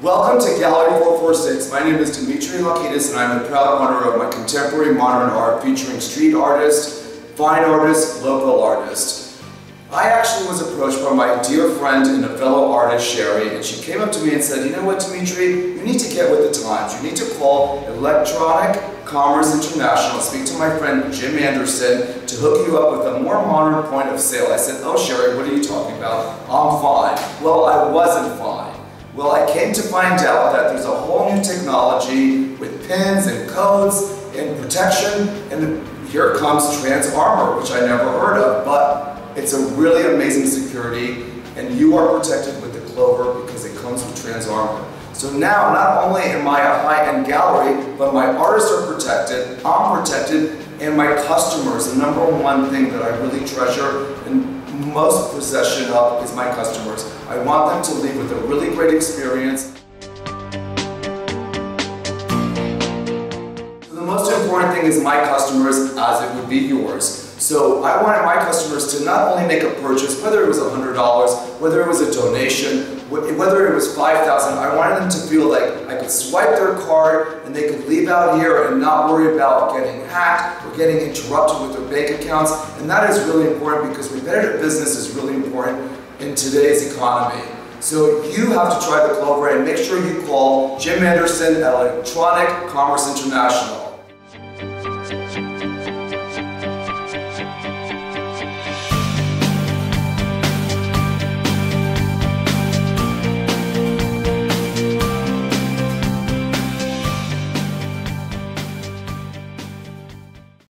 Welcome to Gallery 446. My name is Dimitri Lakidis and I'm the proud owner of my contemporary modern art featuring street artists, fine artists, local artists. I actually was approached by my dear friend and a fellow artist, Sherry, and she came up to me and said, you know what, Dimitri, you need to get with the times. You need to call Electronic Commerce International, speak to my friend Jim Anderson to hook you up with a more modern point of sale. I said, oh Sherry, what are you talking about? I'm fine. Well, I wasn't fine. Well, I came to find out that there's a whole new technology with pins and codes and protection, and here comes TransArmor, which I never heard of, but it's a really amazing security, and you are protected with the Clover because it comes with TransArmor. So now, not only am I a high-end gallery, but my artists are protected, I'm protected, and my customers, the number one thing that I really treasure and most possession of is my customers. I want them to leave with a really great experience. The most important thing is my customers, as it would be yours. So I wanted my customers to not only make a purchase, whether it was $100, whether it was a donation, whether it was $5,000, I wanted them to feel like I could swipe their card and they could leave out here and not worry about getting hacked or getting interrupted with their bank accounts. And that is really important because repetitive business is really important in today's economy. So you have to try the Clover and make sure you call Jim Anderson at Electronic Commerce International.